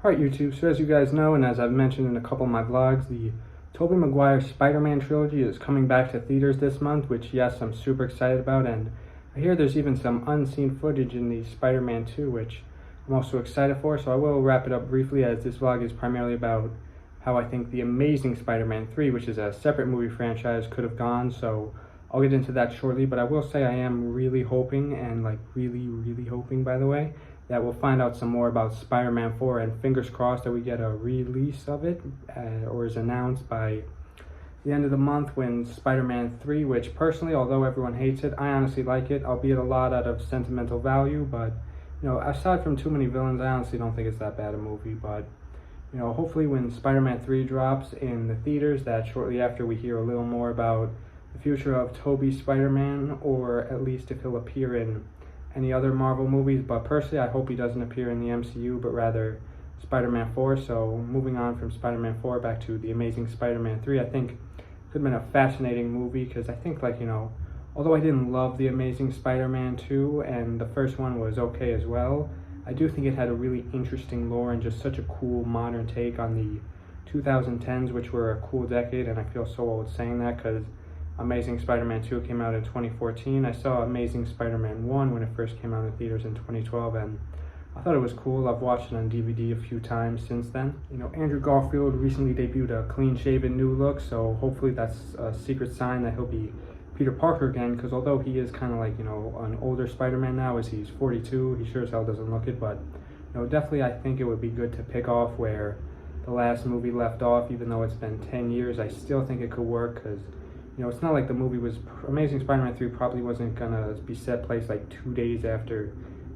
Alright YouTube, so as you guys know, and as I've mentioned in a couple of my vlogs, the Tobey Maguire Spider-Man trilogy is coming back to theaters this month, which yes, I'm super excited about, and I hear there's even some unseen footage in the Spider-Man 2, which I'm also excited for, so I will wrap it up briefly as this vlog is primarily about how I think The Amazing Spider-Man 3, which is a separate movie franchise, could have gone, so I'll get into that shortly, but I will say I am really hoping, and like really hoping by the way, that we'll find out some more about Spider-Man 4, and fingers crossed that we get a release of it, or is announced by the end of the month when Spider-Man 3, which personally, although everyone hates it, I honestly like it, albeit a lot out of sentimental value, but, you know, aside from too many villains, I honestly don't think it's that bad a movie, but, you know, hopefully when Spider-Man 3 drops in the theaters, that shortly after we hear a little more about the future of Tobey Spider-Man, or at least if he'll appear in any other Marvel movies, but personally I hope he doesn't appear in the MCU, but rather Spider-Man 4. So moving on from Spider-Man 4 back to The Amazing Spider-Man 3, I think could have been a fascinating movie, because I think, like, you know, although I didn't love The Amazing Spider-Man 2, and the first one was okay as well, I do think it had a really interesting lore and just such a cool modern take on the 2010s, which were a cool decade, and I feel so old saying that because Amazing Spider-Man 2 came out in 2014. I saw Amazing Spider-Man 1 when it first came out in theaters in 2012, and I thought it was cool. I've watched it on DVD a few times since then. You know, Andrew Garfield recently debuted a clean-shaven new look, so hopefully that's a secret sign that he'll be Peter Parker again, because although he is kind of like, you know, an older Spider-Man now as he's 42, he sure as hell doesn't look it, but, you know, definitely I think it would be good to pick off where the last movie left off. Even though it's been 10 years, I still think it could work, because, you know, it's not like the movie was, Amazing Spider-Man 3 probably wasn't gonna be set place like 2 days after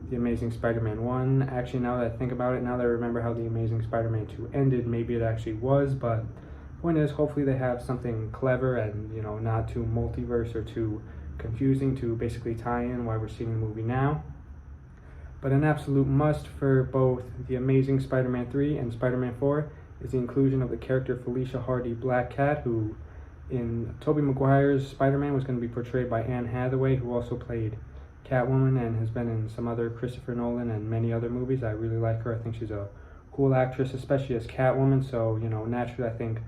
The Amazing Spider-Man 1. Actually, now that I think about it, now that I remember how The Amazing Spider-Man 2 ended, maybe it actually was, but the point is, hopefully they have something clever and, you know, not too multiverse or too confusing to basically tie in why we're seeing the movie now. But an absolute must for both The Amazing Spider-Man 3 and Spider-Man 4 is the inclusion of the character Felicia Hardy Black Cat, who in Tobey Maguire's Spider-Man was going to be portrayed by Anne Hathaway, who also played Catwoman and has been in some other Christopher Nolan and many other movies. I really like her. I think she's a cool actress, especially as Catwoman, so, you know, naturally I think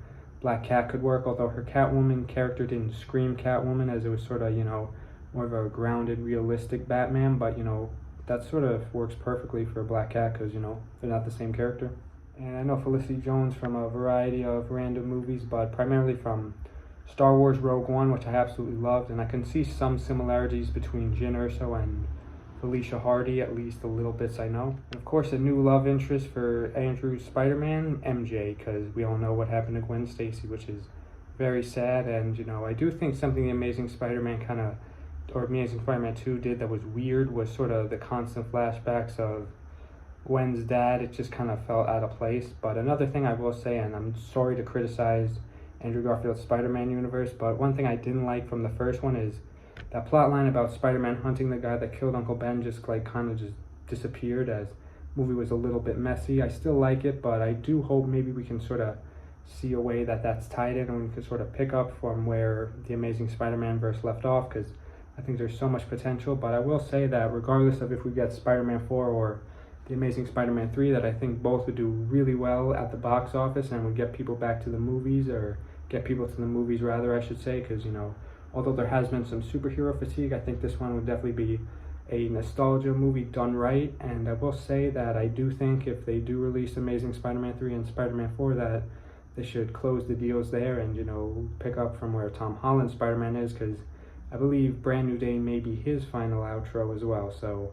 Black Cat could work, although her Catwoman character didn't scream Catwoman, as it was sort of, you know, more of a grounded, realistic Batman, but, you know, that sort of works perfectly for Black Cat because, you know, they're not the same character. And I know Felicity Jones from a variety of random movies, but primarily from Star Wars Rogue One, which I absolutely loved, and I can see some similarities between Jyn Erso and Felicia Hardy, at least the little bits I know. And of course, a new love interest for Andrew's Spider-Man, MJ, because we all know what happened to Gwen Stacy, which is very sad. And, you know, I do think something the Amazing Spider-Man or Amazing Spider-Man 2 did that was weird was sort of the constant flashbacks of Gwen's dad. It just kind of felt out of place. But another thing I will say, and I'm sorry to criticize Andrew Garfield's Spider-Man universe, but one thing I didn't like from the first one is that plot line about Spider-Man hunting the guy that killed Uncle Ben just like kind of just disappeared, as the movie was a little bit messy. I still like it, but I do hope maybe we can sort of see a way that that's tied in and we can sort of pick up from where the Amazing Spider-Man verse left off, because I think there's so much potential. But I will say that regardless of if we get Spider-Man 4 or The Amazing Spider-Man 3, that I think both would do really well at the box office and would get people back to the movies, or get people to the movies rather, I should say, because, you know, although there has been some superhero fatigue, I think this one would definitely be a nostalgia movie done right. And I will say that I do think if they do release Amazing Spider-Man 3 and Spider-Man 4, that they should close the deals there and, you know, pick up from where Tom Holland's Spider-Man is, because I believe Brand New Day may be his final outro as well. So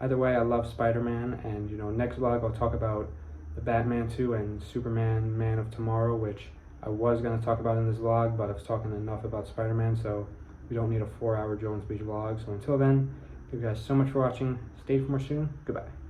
either way, I love Spider-Man, and, you know, next vlog I'll talk about the Batman 2 and Superman Man of Tomorrow, which I was going to talk about in this vlog, but I was talking enough about Spider-Man, so we don't need a 4-hour Jones Beach vlog. So until then, thank you guys so much for watching. Stay for more soon. Goodbye.